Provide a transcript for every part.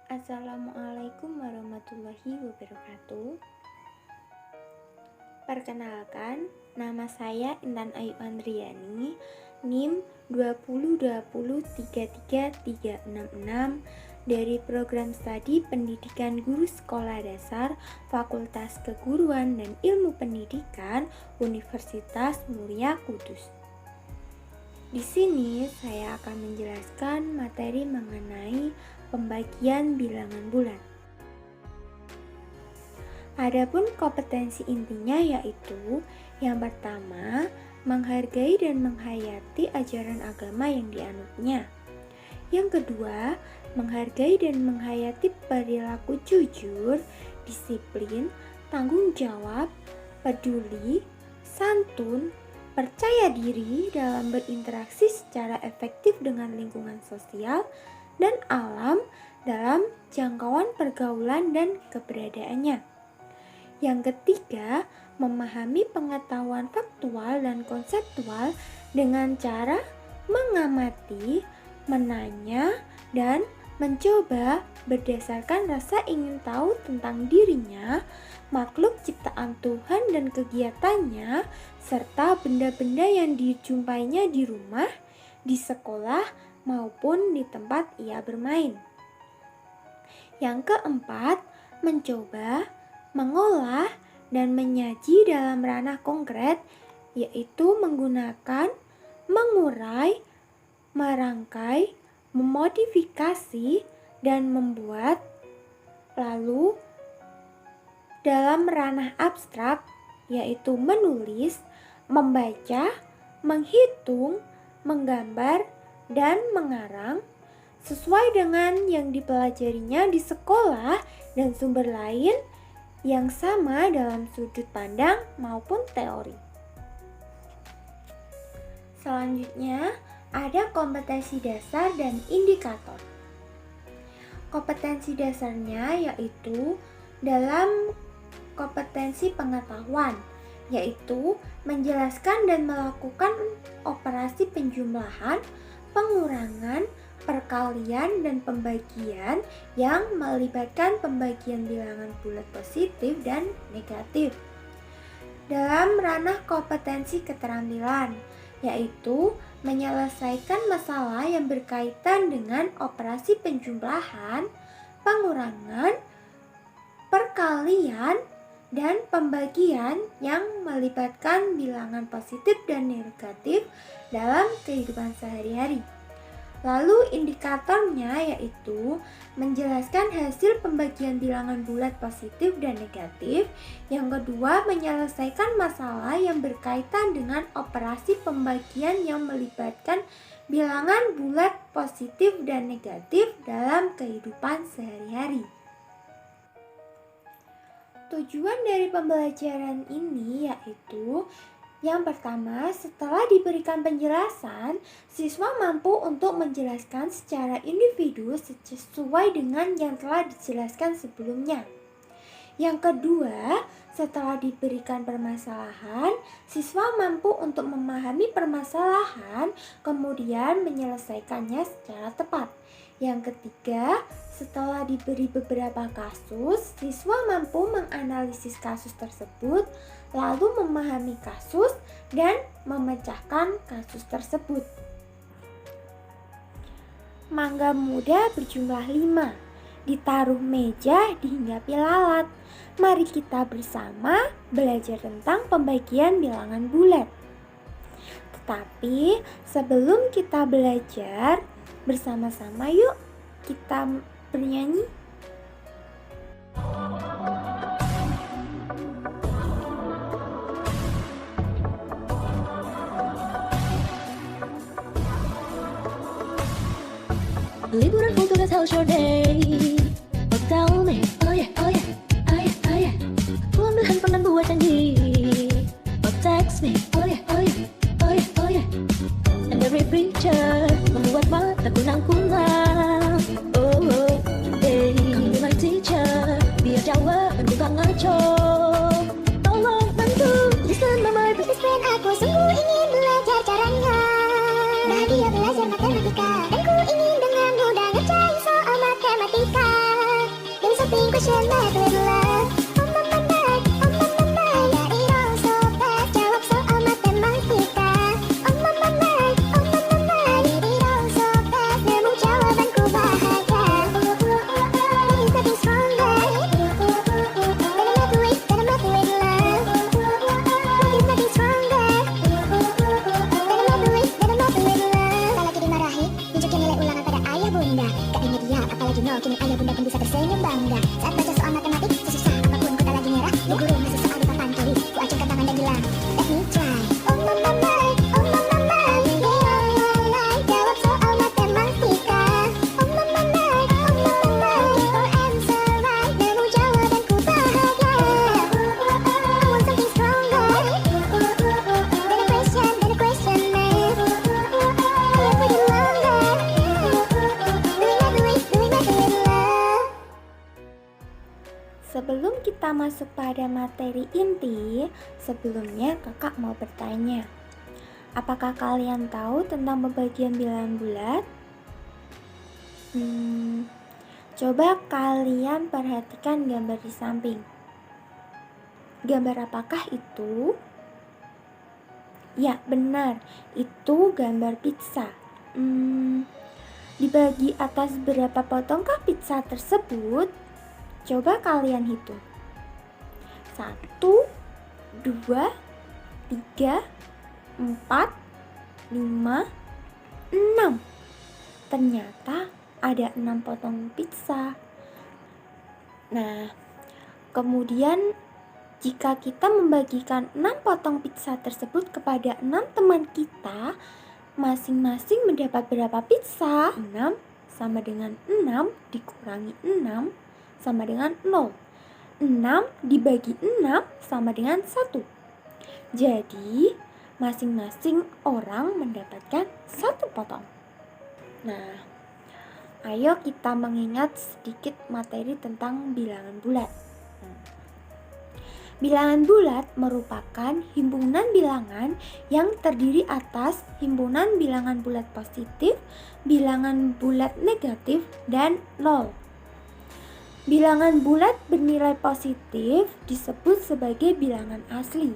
Assalamualaikum warahmatullahi wabarakatuh. Perkenalkan, nama saya Intan Ayu Andriani, NIM 202033366 dari Program Studi Pendidikan Guru Sekolah Dasar Fakultas Keguruan dan Ilmu Pendidikan Universitas Muria Kudus. Di sini saya akan menjelaskan materi mengenai pembagian bilangan bulat. Adapun kompetensi intinya yaitu yang pertama, menghargai dan menghayati ajaran agama yang dianutnya. Yang kedua, menghargai dan menghayati perilaku jujur, disiplin, tanggung jawab, peduli, santun, percaya diri dalam berinteraksi secara efektif dengan lingkungan sosial dan alam dalam jangkauan pergaulan dan keberadaannya. Yang ketiga, memahami pengetahuan faktual dan konseptual dengan cara mengamati, menanya, dan mencoba berdasarkan rasa ingin tahu tentang dirinya, makhluk ciptaan Tuhan dan kegiatannya, serta benda-benda yang dijumpainya di rumah, di sekolah, maupun di tempat ia bermain. Yang keempat, mencoba, mengolah, dan menyaji dalam ranah konkret, yaitu menggunakan, mengurai, merangkai, memodifikasi, dan membuat. Lalu, dalam ranah abstrak, yaitu menulis, membaca, menghitung, menggambar, dan mengarang, sesuai dengan yang dipelajarinya di sekolah dan sumber lain yang sama dalam sudut pandang maupun teori. Selanjutnya, ada kompetensi dasar dan indikator. Kompetensi dasarnya yaitu dalam kompetensi pengetahuan, yaitu menjelaskan dan melakukan operasi penjumlahan, pengurangan, perkalian, dan pembagian yang melibatkan pembagian bilangan bulat positif dan negatif. Dalam ranah kompetensi keterampilan, yaitu menyelesaikan masalah yang berkaitan dengan operasi penjumlahan, pengurangan, perkalian, dan pembagian yang melibatkan bilangan positif dan negatif dalam kehidupan sehari-hari. Lalu indikatornya yaitu menjelaskan hasil pembagian bilangan bulat positif dan negatif. Yang kedua, menyelesaikan masalah yang berkaitan dengan operasi pembagian yang melibatkan bilangan bulat positif dan negatif dalam kehidupan sehari-hari. Tujuan dari pembelajaran ini yaitu yang pertama, setelah diberikan penjelasan, siswa mampu untuk menjelaskan secara individu sesuai dengan yang telah dijelaskan sebelumnya. Yang kedua, setelah diberikan permasalahan, siswa mampu untuk memahami permasalahan, kemudian menyelesaikannya secara tepat. Yang ketiga, setelah diberi beberapa kasus, siswa mampu menganalisis kasus tersebut, lalu memahami kasus dan memecahkan kasus tersebut. Mangga muda berjumlah 5, ditaruh meja dihinggapi lalat. Mari kita bersama belajar tentang pembagian bilangan bulat. Tetapi sebelum kita belajar, bersama-sama yuk kita bernyanyi. Liburan full tugas, how's your day? Oh tell me, oh yeah, oh yeah, oh yeah, oh yeah. Ku ambil handphone dan buat janji. Oh text me, oh yeah, oh yeah, oh yeah, oh yeah. And every picture membuat mataku nangkulang. Oh, oh, hey, kamu my teacher, biar jawab dan ku tak ngaco. Tolong bantu, listen mama, business friend, aku sungguh ingin belajar caranya. Bahagia belajar matematika, dan ku ingin dengan mudah ngerjain soal matematika. Give me something question math with love. Oh mama night, yeah it all so fast. Jawab soal matematika. Oh mama night, it all so fast. Nemu jawabanku bahagia. He's getting stronger. Better math with love. He's getting stronger. Better math with love. Tak lagi dimarahi, tunjukin nilai ulangan pada ayah bunda. Gak ini dia, apalagi nol, kini ayah bunda pun bisa tersenyum bangga. Saat baca soal matematik, sesusah apapun ku tak lagi nyerah. Bu guru ngasih soal di papan tulis, ku acungkan tangan dan bilang, let me try. Oh mama my, yeah, jawab soal matematika. Oh mama my, keep our answer right. Nemu jawabanku bahagia. I want something stronger. Better question, man. Live for you longer. Doing math with love. Sebelum kita masuk pada materi inti, sebelumnya kakak mau bertanya. Apakah kalian tahu tentang pembagian bilangan bulat? Coba kalian perhatikan gambar di samping. Gambar apakah itu? Ya, benar. Itu gambar pizza. Dibagi atas berapa potongkah pizza tersebut? Coba kalian hitung. 1, 2, 3, 4, 5, 6. Ternyata ada 6 potong pizza. Nah, kemudian jika kita membagikan 6 potong pizza tersebut kepada 6 teman kita, masing-masing mendapat berapa pizza? 6 sama dengan 6 dikurangi 6 sama dengan 0. 6 dibagi 6 sama dengan 1. Jadi, masing-masing orang mendapatkan 1 potong. Nah, ayo kita mengingat sedikit materi tentang bilangan bulat. Bilangan bulat merupakan himpunan bilangan yang terdiri atas himpunan bilangan bulat positif, bilangan bulat negatif, dan 0. Bilangan bulat bernilai positif disebut sebagai bilangan asli.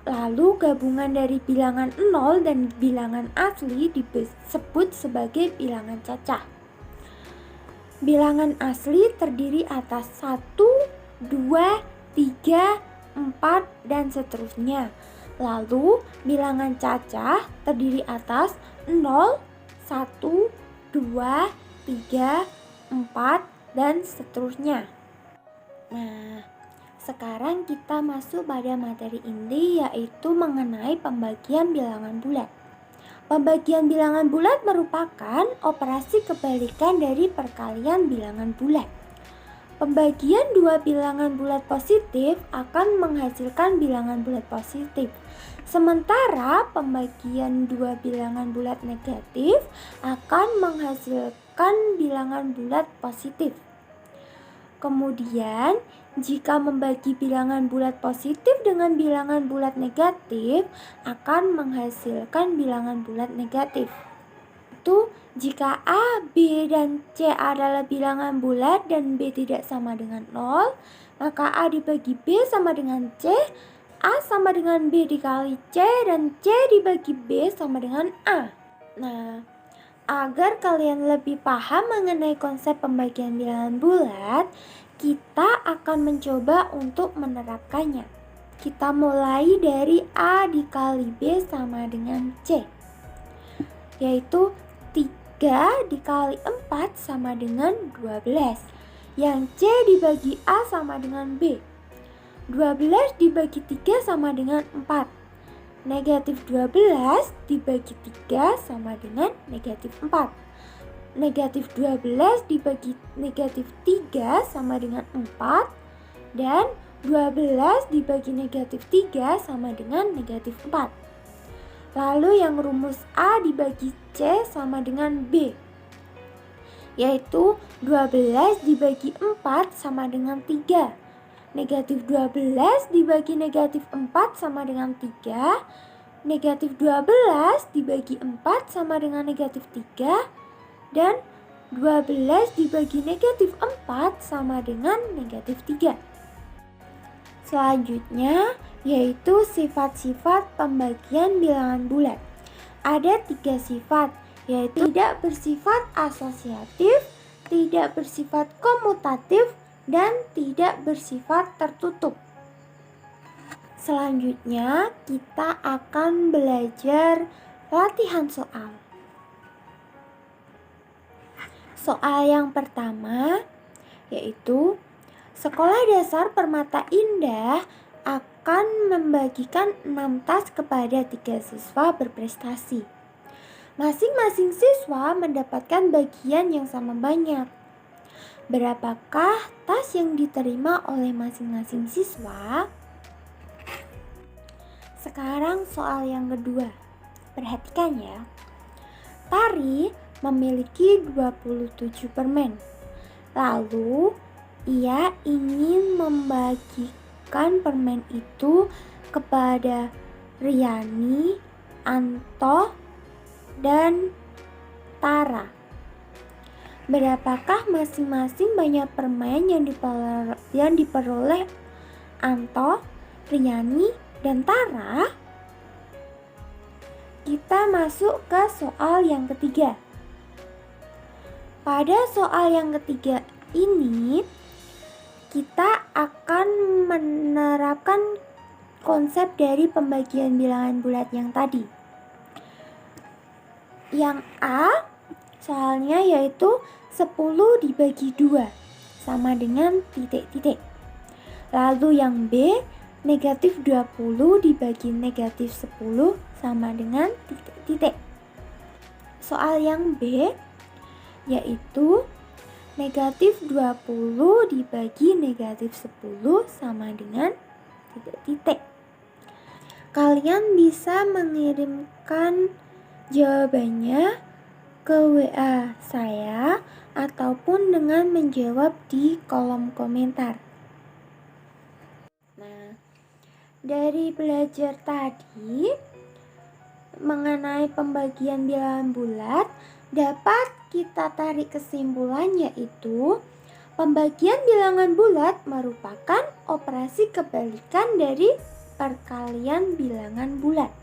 Lalu gabungan dari bilangan 0 dan bilangan asli disebut sebagai bilangan cacah. Bilangan asli terdiri atas 1, 2, 3, 4, dan seterusnya. Lalu bilangan cacah terdiri atas 0, 1, 2, 3, 4, dan seterusnya. Nah, sekarang kita masuk pada materi inti, yaitu mengenai pembagian bilangan bulat. Pembagian bilangan bulat merupakan operasi kebalikan dari perkalian bilangan bulat. Pembagian dua bilangan bulat positif akan menghasilkan bilangan bulat positif. Sementara pembagian dua bilangan bulat negatif akan menghasilkan bilangan bulat positif. Kemudian, jika membagi bilangan bulat positif dengan bilangan bulat negatif akan menghasilkan bilangan bulat negatif. Itu jika A, B, dan C adalah bilangan bulat dan B tidak sama dengan 0, maka A dibagi B sama dengan C, A sama dengan B dikali C, dan C dibagi B sama dengan A. Nah, agar kalian lebih paham mengenai konsep pembagian bilangan bulat, kita akan mencoba untuk menerapkannya. Kita mulai dari A dikali B sama dengan C, yaitu 3 dikali 4 sama dengan 12, yang C dibagi A sama dengan B. 12 dibagi 3 sama dengan 4. Negatif 12 dibagi 3 sama dengan negatif 4. Negatif 12 dibagi negatif 3 sama dengan 4. Dan 12 dibagi negatif 3 sama dengan negatif 4. Lalu yang rumus A dibagi C sama dengan B. yaitu 12 dibagi 4 sama dengan 3. Negatif 12 dibagi negatif 4 sama dengan 3. Negatif 12 dibagi 4 sama dengan negatif 3. Dan 12 dibagi negatif 4 sama dengan negatif 3. Selanjutnya yaitu sifat-sifat pembagian bilangan bulat. Ada 3 sifat, yaitu tidak bersifat asosiatif, tidak bersifat komutatif, dan tidak bersifat tertutup. Selanjutnya kita akan belajar latihan soal. Soal yang pertama yaitu Sekolah Dasar Permata Indah akan membagikan 6 tas kepada 3 siswa berprestasi. Masing-masing siswa mendapatkan bagian yang sama banyak. Berapakah tas yang diterima oleh masing-masing siswa? Sekarang soal yang kedua. Perhatikan ya. Tari memiliki 27 permen. Lalu ia ingin membagikan permen itu kepada Riani, Anto, dan Tara. Berapakah masing-masing banyak permen yang diperoleh Anto, Riani, dan Tara? Kita masuk ke soal yang ketiga. Pada soal yang ketiga ini kita akan menerapkan konsep dari pembagian bilangan bulat yang tadi. Yang A soalnya yaitu 10 dibagi 2 sama dengan titik-titik. Lalu yang B negatif 20 dibagi negatif 10 sama dengan titik-titik. Soal yang B yaitu negatif 20 dibagi negatif 10 sama dengan titik-titik. Kalian bisa mengirimkan jawabannya ke WA saya ataupun dengan menjawab di kolom komentar. Nah, dari belajar tadi mengenai pembagian bilangan bulat, dapat kita tarik kesimpulan yaitu pembagian bilangan bulat merupakan operasi kebalikan dari perkalian bilangan bulat.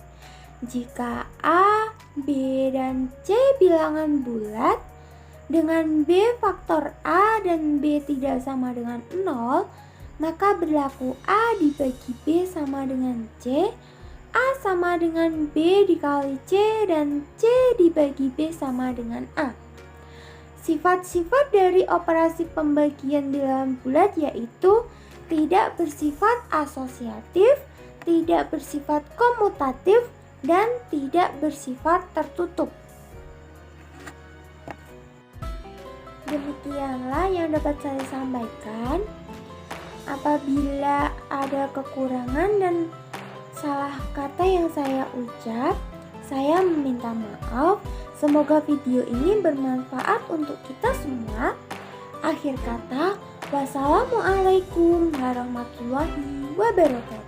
Jika A, B, dan C bilangan bulat dengan B faktor A dan B tidak sama dengan 0, maka berlaku A dibagi B sama dengan C, A sama dengan B dikali C, dan C dibagi B sama dengan A. Sifat-sifat dari operasi pembagian bilangan bulat yaitu tidak bersifat asosiatif, tidak bersifat komutatif, dan tidak bersifat tertutup. Demikianlah yang dapat saya sampaikan. Apabila ada kekurangan dan salah kata yang saya ucap, saya meminta maaf. Semoga video ini bermanfaat untuk kita semua. Akhir kata, wassalamualaikum warahmatullahi wabarakatuh.